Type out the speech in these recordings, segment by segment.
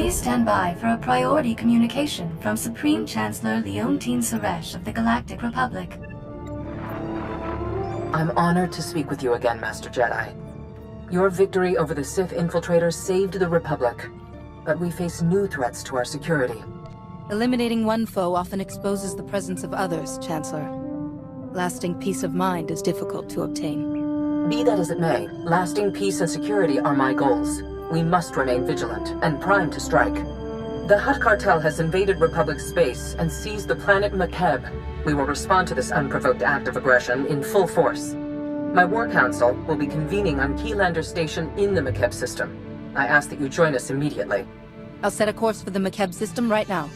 Please stand by for a priority communication from Supreme Chancellor Leontine Suresh of the Galactic Republic. I'm honored to speak with you again, Master Jedi. Your victory over the Sith infiltrators saved the Republic, but we face new threats to our security. Eliminating one foe often exposes the presence of others, Chancellor. Lasting peace of mind is difficult to obtain. Be that as it may, lasting peace and security are my goals. We must remain vigilant and primed to strike. The Hutt Cartel has invaded Republic space and seized the planet Makeb. We will respond to this unprovoked act of aggression in full force. My War Council will be convening on Keylander Station in the Makeb system. I ask that you join us immediately. I'll set a course for the Makeb system right now.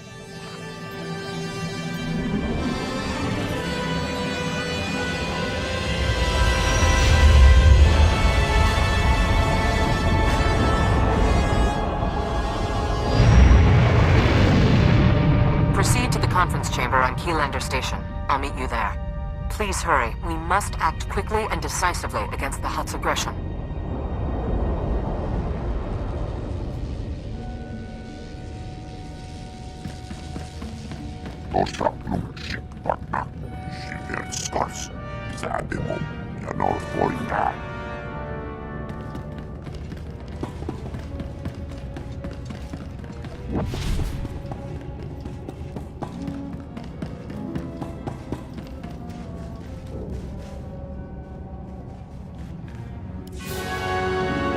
Proceed to the conference chamber on Keylander Station. I'll meet you there. Please hurry. We must act quickly and decisively against the Hutt's aggression.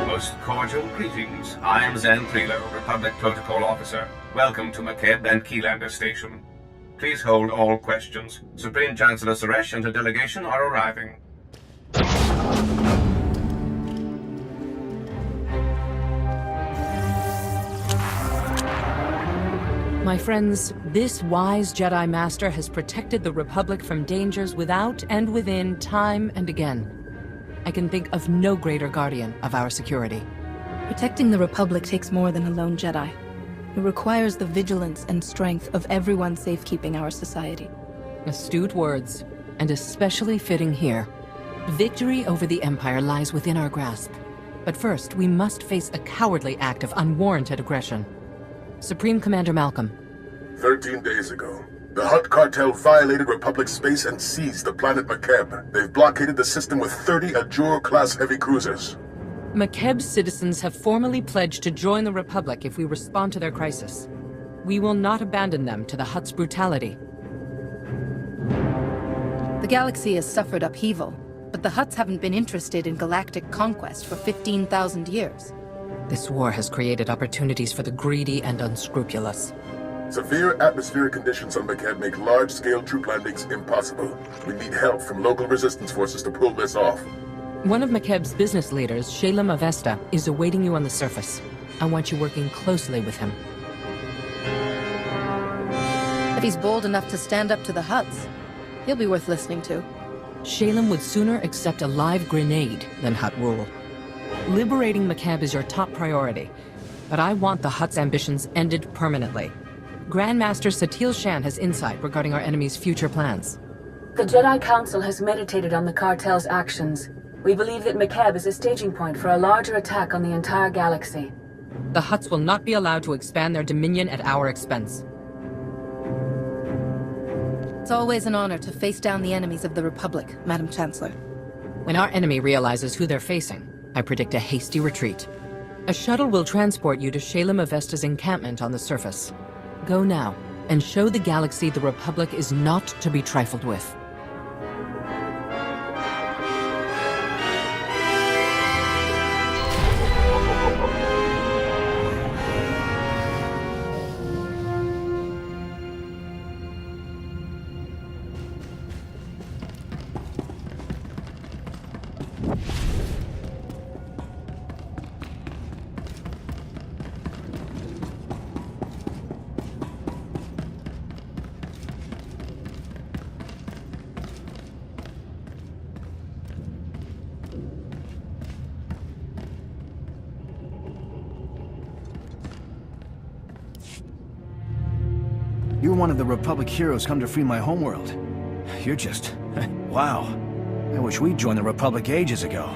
Most cordial greetings. I am Zen Prelo, Republic Protocol Officer. Welcome to Makeb and Keylander Station. Please hold all questions. Supreme Chancellor Suresh and her delegation are arriving. My friends, this wise Jedi Master has protected the Republic from dangers without and within time and again. I can think of no greater guardian of our security. Protecting the Republic takes more than a lone Jedi. It requires the vigilance and strength of everyone safekeeping our society. Astute words, and especially fitting here. Victory over the Empire lies within our grasp. But first, we must face a cowardly act of unwarranted aggression. Supreme Commander Malcolm. 13 days ago, the Hutt Cartel violated Republic space and seized the planet Makeb. They've blockaded the system with 30 Ajur-class heavy cruisers. Makeb's citizens have formally pledged to join the Republic if we respond to their crisis. We will not abandon them to the Hutt's brutality. The galaxy has suffered upheaval, but the Hutts haven't been interested in galactic conquest for 15,000 years. This war has created opportunities for the greedy and unscrupulous. Severe atmospheric conditions on Makeb make large-scale troop landings impossible. We need help from local resistance forces to pull this off. One of Makeb's business leaders, Shalem Avesta, is awaiting you on the surface. I want you working closely with him. If he's bold enough to stand up to the Hutts, he'll be worth listening to. Shalem would sooner accept a live grenade than Hutt rule. Liberating Makeb is your top priority, but I want the Hutt's ambitions ended permanently. Grandmaster Satil Shan has insight regarding our enemy's future plans. The Jedi Council has meditated on the cartel's actions. We believe that Makeb is a staging point for a larger attack on the entire galaxy. The Hutts will not be allowed to expand their dominion at our expense. It's always an honor to face down the enemies of the Republic, Madam Chancellor. When our enemy realizes who they're facing, I predict a hasty retreat. A shuttle will transport you to Shalem Avesta's encampment on the surface. Go now, and show the galaxy the Republic is not to be trifled with. You're one of the Republic heroes come to free my homeworld. You're just... wow. I wish we'd joined the Republic ages ago.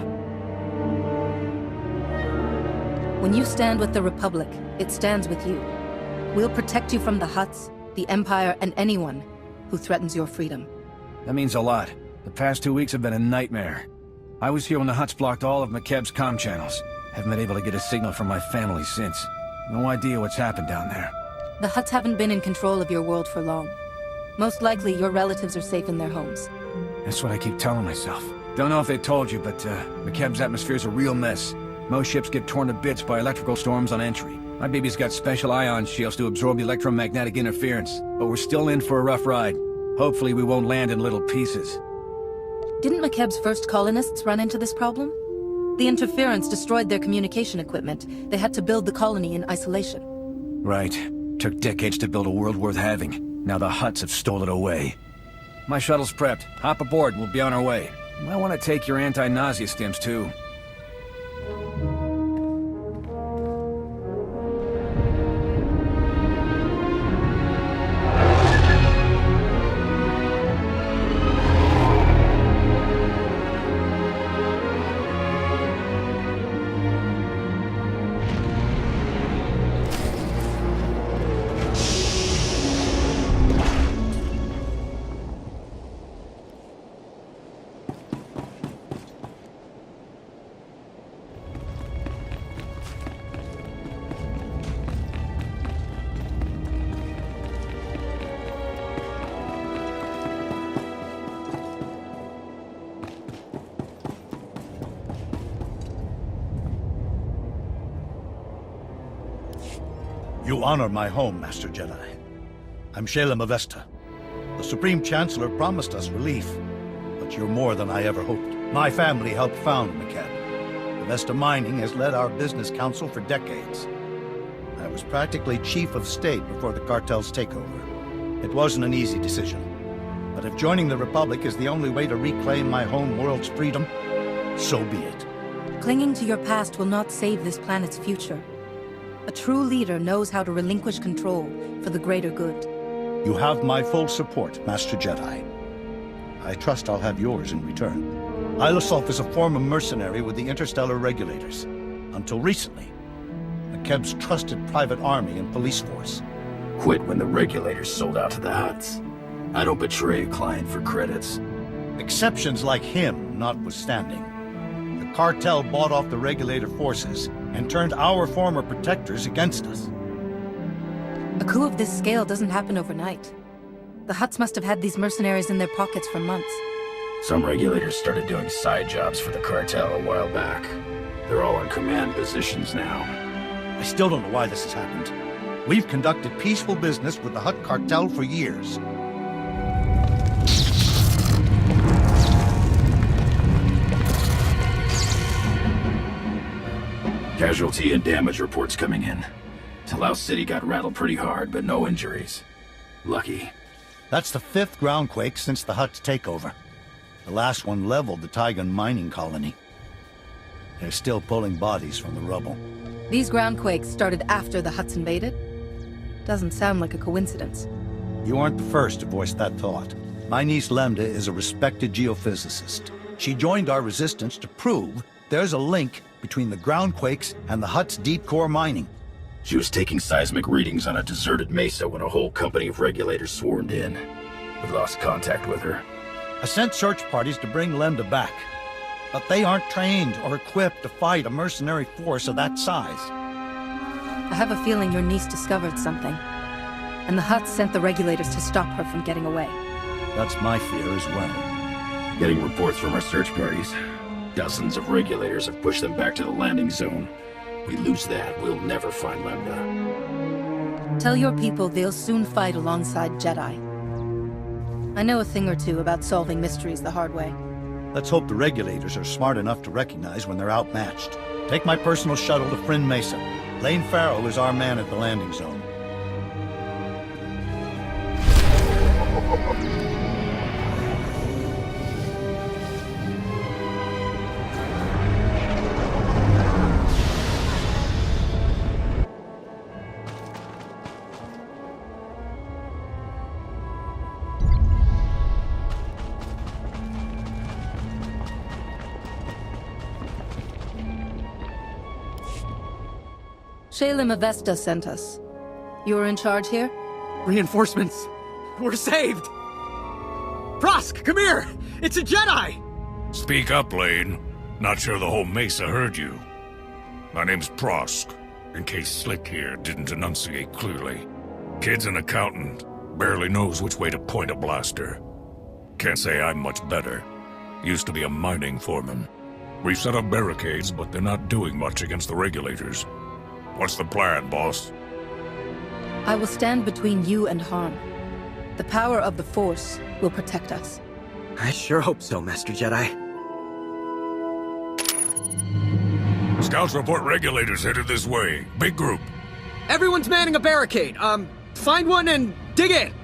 When you stand with the Republic, it stands with you. We'll protect you from the Hutts, the Empire, and anyone who threatens your freedom. That means a lot. The past 2 weeks have been a nightmare. I was here when the Hutts blocked all of Makeb's comm channels. Haven't been able to get a signal from my family since. No idea what's happened down there. The Hutts haven't been in control of your world for long. Most likely, your relatives are safe in their homes. That's what I keep telling myself. Don't know if they told you, but Makeb's atmosphere's a real mess. Most ships get torn to bits by electrical storms on entry. My baby's got special ion shields to absorb electromagnetic interference, but we're still in for a rough ride. Hopefully we won't land in little pieces. Didn't Makeb's first colonists run into this problem? The interference destroyed their communication equipment. They had to build the colony in isolation. Right. Took decades to build a world worth having. Now the Hutts have stolen it away. My shuttle's prepped. Hop aboard and we'll be on our way. You might want to take your anti-nausea stims too. You honor my home, Master Jedi. I'm Shalem Avesta. The Supreme Chancellor promised us relief, but you're more than I ever hoped. My family helped found Makeb. Avesta Mining has led our business council for decades. I was practically chief of state before the cartel's takeover. It wasn't an easy decision, but if joining the Republic is the only way to reclaim my home world's freedom, so be it. Clinging to your past will not save this planet's future. A true leader knows how to relinquish control for the greater good. You have my full support, Master Jedi. I trust I'll have yours in return. Ilosolf is a former mercenary with the interstellar regulators. Until recently, Makeb's trusted private army and police force. Quit when the regulators sold out to the Hutts. I don't betray a client for credits. Exceptions like him notwithstanding. The cartel bought off the regulator forces and turned our former protectors against us. A coup of this scale doesn't happen overnight. The Hutts must have had these mercenaries in their pockets for months. Some regulators started doing side jobs for the cartel a while back. They're all in command positions now. I still don't know why this has happened. We've conducted peaceful business with the Hutt Cartel for years. Casualty and damage reports coming in. Talau City got rattled pretty hard, but no injuries. Lucky. That's the 5th groundquake since the Hutt's takeover. The last one leveled the Tygon mining colony. They're still pulling bodies from the rubble. These groundquakes started after the Hutts invaded? Doesn't sound like a coincidence. You aren't the first to voice that thought. My niece Lemda is a respected geophysicist. She joined our resistance to prove there's a link between the groundquakes and the Hutt's deep core mining. She was taking seismic readings on a deserted mesa when a whole company of regulators swarmed in. We lost contact with her. I sent search parties to bring Lemda back, but they aren't trained or equipped to fight a mercenary force of that size. I have a feeling your niece discovered something, and the Hutts sent the regulators to stop her from getting away. That's my fear as well. Getting reports from our search parties. Dozens of regulators have pushed them back to the landing zone. We lose that, we'll never find Lemda. Tell your people they'll soon fight alongside Jedi. I know a thing or two about solving mysteries the hard way. Let's hope the regulators are smart enough to recognize when they're outmatched. Take my personal shuttle to Fryn Mesa. Lane Farrow is our man at the landing zone. Shalem Avesta sent us. You were in charge here? Reinforcements! We're saved! Prosk, come here! It's a Jedi! Speak up, Lane. Not sure the whole Mesa heard you. My name's Prosk, in case Slick here didn't enunciate clearly. Kid's an accountant, barely knows which way to point a blaster. Can't say I'm much better. Used to be a mining foreman. We've set up barricades, but they're not doing much against the regulators. What's the plan, boss? I will stand between you and harm. The power of the Force will protect us. I sure hope so, Master Jedi. Scouts report regulators headed this way. Big group. Everyone's manning a barricade. Find one and dig in!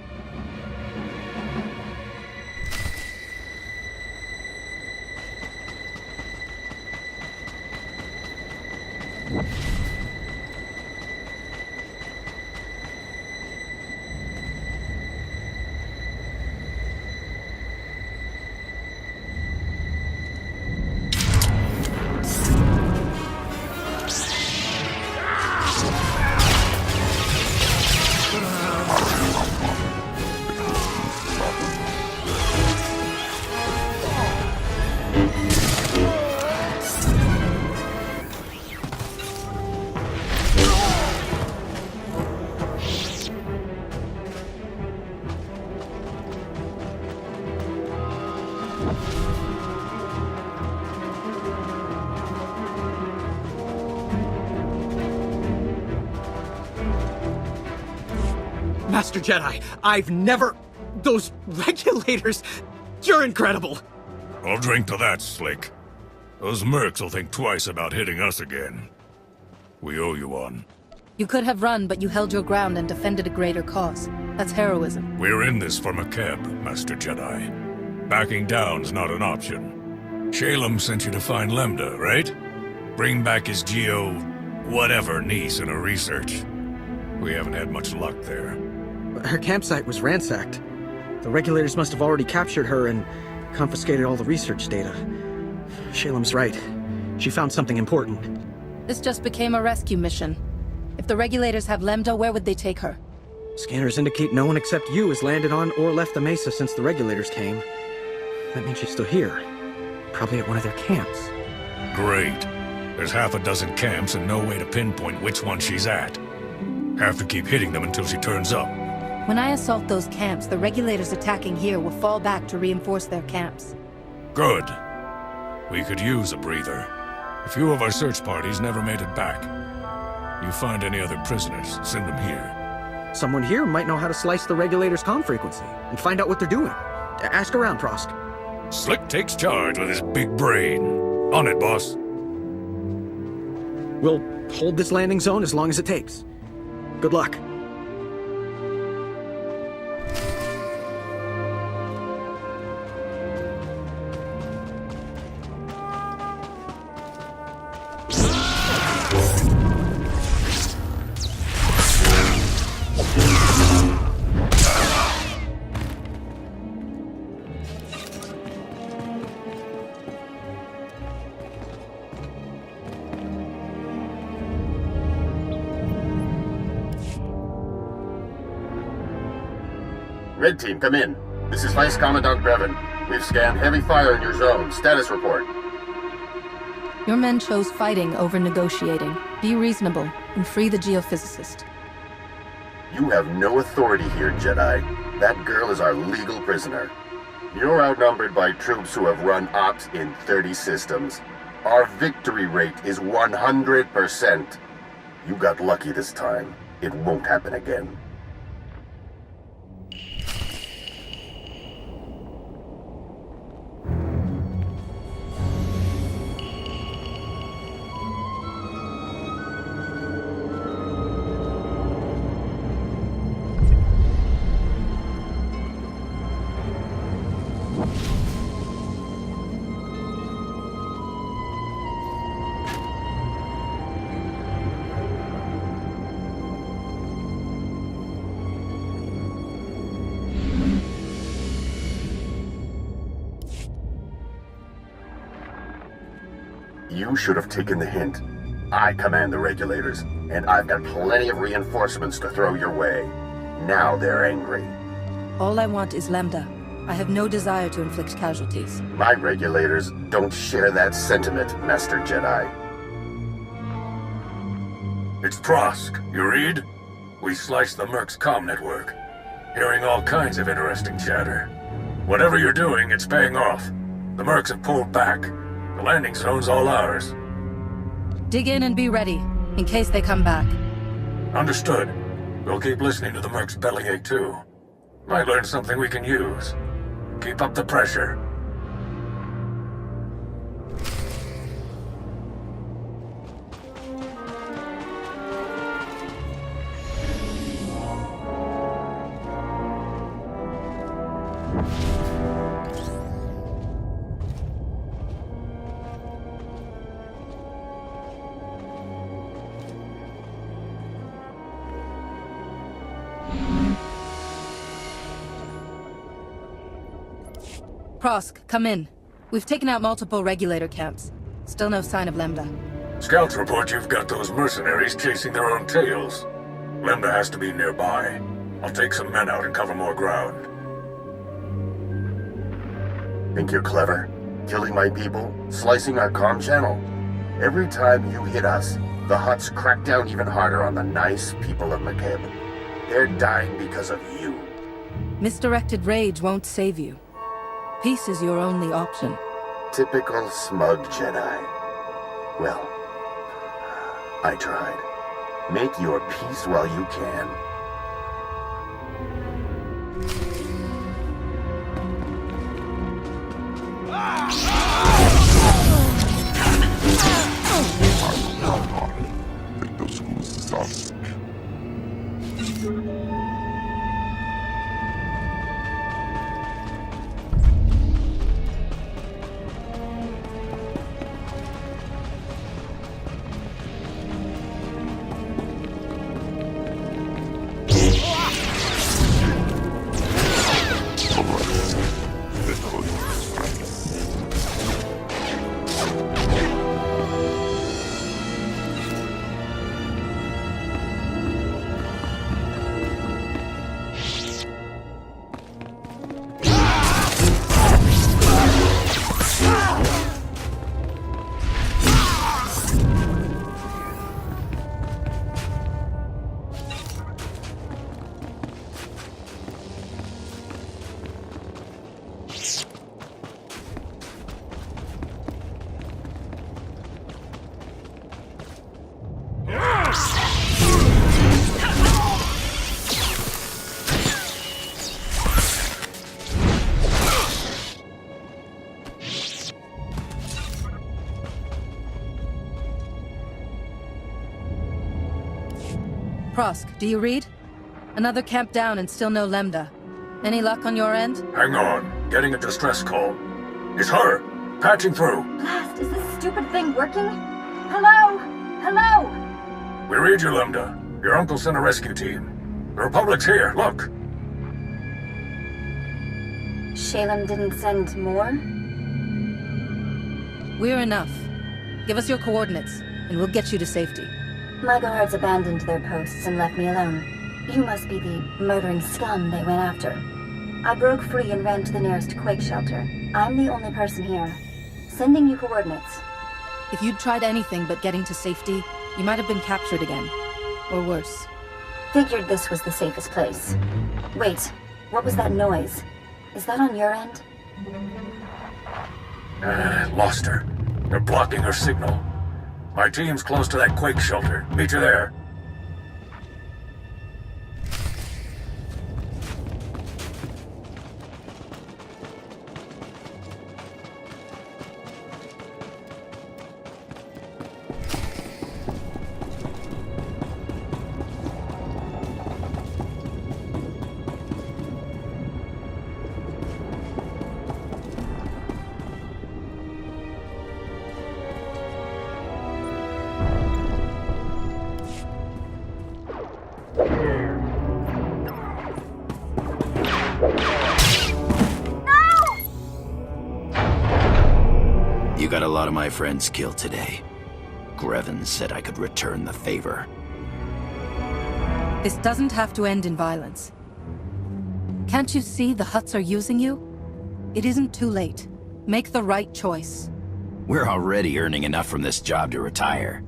Master Jedi, I've never... Those regulators... You're incredible! I'll drink to that, Slick. Those mercs will think twice about hitting us again. We owe you one. You could have run, but you held your ground and defended a greater cause. That's heroism. We're in this for Makeb, Master Jedi. Backing down's not an option. Shalem sent you to find Lambda, right? Bring back his whatever niece in her research. We haven't had much luck there. Her campsite was ransacked. The regulators must have already captured her and confiscated all the research data. Shalem's right. She found something important. This just became a rescue mission. If the regulators have Lambda, where would they take her? Scanners indicate no one except you has landed on or left the Mesa since the regulators came. That means she's still here. Probably at one of their camps. Great. There's half a dozen camps and no way to pinpoint which one she's at. Have to keep hitting them until she turns up. When I assault those camps, the regulators attacking here will fall back to reinforce their camps. Good. We could use a breather. A few of our search parties never made it back. You find any other prisoners, send them here. Someone here might know how to slice the regulators' comm frequency and find out what they're doing. Ask around, Prosk. Slick takes charge with his big brain. On it, boss. We'll hold this landing zone as long as it takes. Good luck. Red Team, come in. This is Vice Commandant Brevin. We've scanned heavy fire in your zone. Status report. Your men chose fighting over negotiating. Be reasonable and free the geophysicist. You have no authority here, Jedi. That girl is our legal prisoner. You're outnumbered by troops who have run ops in 30 systems. Our victory rate is 100%. You got lucky this time. It won't happen again. You should have taken the hint. I command the regulators, and I've got plenty of reinforcements to throw your way. Now they're angry. All I want is Lambda. I have no desire to inflict casualties. My regulators don't share that sentiment, Master Jedi. It's Prosk. You read? We sliced the Merc's comm network. Hearing all kinds of interesting chatter. Whatever you're doing, it's paying off. The Mercs have pulled back. The landing zone's all ours. Dig in and be ready, in case they come back. Understood. We'll keep listening to the Merc's bellyache too. Might learn something we can use. Keep up the pressure. Prosk, come in. We've taken out multiple regulator camps. Still no sign of Lambda. Scouts report you've got those mercenaries chasing their own tails. Lambda has to be nearby. I'll take some men out and cover more ground. Think you're clever? Killing my people? Slicing our comm channel? Every time you hit us, the Hutts crack down even harder on the nice people of Makeb. They're dying because of you. Misdirected rage won't save you. Peace is your only option. Typical smug Jedi. Well, I tried. Make your peace while you can. Prosk, do you read? Another camp down and still no Lambda. Any luck on your end? Hang on. Getting a distress call. It's her! Patching through. Blast, is this stupid thing working? Hello? Hello? We read you, Lambda. Your uncle sent a rescue team. The Republic's here, look! Shalem didn't send more? We're enough. Give us your coordinates, and we'll get you to safety. My guards abandoned their posts and left me alone. You must be the murdering scum they went after. I broke free and ran to the nearest quake shelter. I'm the only person here. Sending you coordinates. If you'd tried anything but getting to safety, you might have been captured again. Or worse. Figured this was the safest place. Wait, what was that noise? Is that on your end? Lost her. They're blocking her signal. My team's close to that quake shelter. Meet you there. You got a lot of my friends killed today. Grevin said I could return the favor. This doesn't have to end in violence. Can't you see the Hutts are using you? It isn't too late. Make the right choice. We're already earning enough from this job to retire.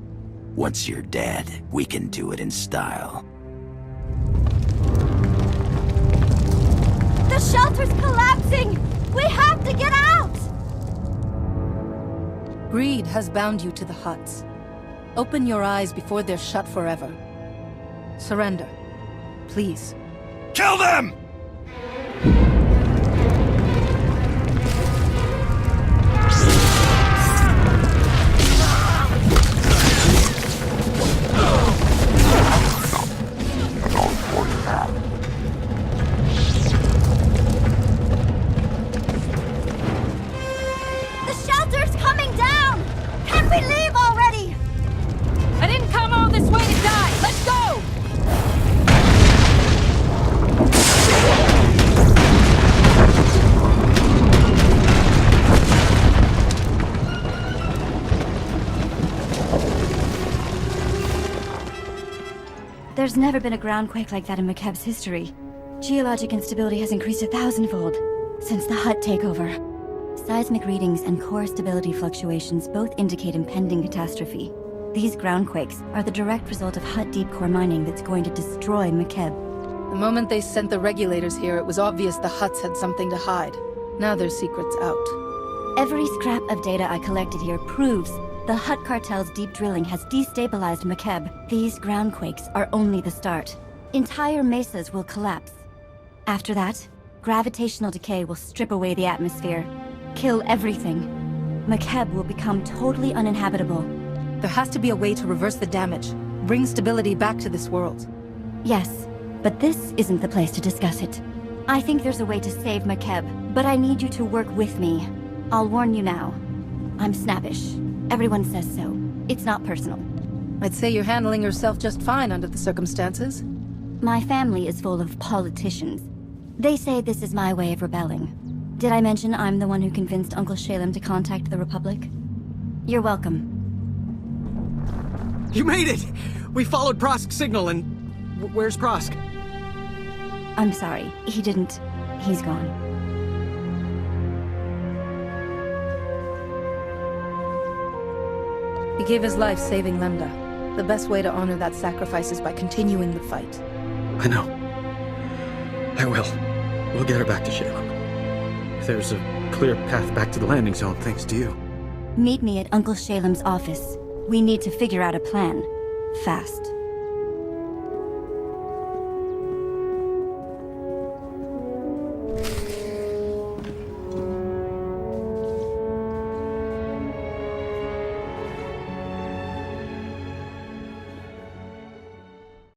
Once you're dead, we can do it in style. The shelter's collapsing! We have to get out! Greed has bound you to the Hutts. Open your eyes before they're shut forever. Surrender. Please. Kill them! There's never been a groundquake like that in Makeb's history. Geologic instability has increased 1,000-fold since the Hutt takeover. Seismic readings and core stability fluctuations both indicate impending catastrophe. These groundquakes are the direct result of Hutt deep core mining that's going to destroy Makeb. The moment they sent the regulators here, it was obvious the Hutts had something to hide. Now their secret's out. Every scrap of data I collected here proves the Hutt Cartel's deep drilling has destabilized Makeb. These groundquakes are only the start. Entire mesas will collapse. After that, gravitational decay will strip away the atmosphere, kill everything. Makeb will become totally uninhabitable. There has to be a way to reverse the damage, bring stability back to this world. Yes, but this isn't the place to discuss it. I think there's a way to save Makeb, but I need you to work with me. I'll warn you now. I'm snappish. Everyone says so. It's not personal. I'd say you're handling yourself just fine under the circumstances. My family is full of politicians. They say this is my way of rebelling. Did I mention I'm the one who convinced Uncle Shalem to contact the Republic? You're welcome. You made it! We followed Prosk's signal and... where's Prosk? I'm sorry. He didn't. He's gone. He gave his life saving Lambda. The best way to honor that sacrifice is by continuing the fight. I know. I will. We'll get her back to Shalem. There's a clear path back to the landing zone thanks to you. Meet me at Uncle Shalem's office. We need to figure out a plan. Fast.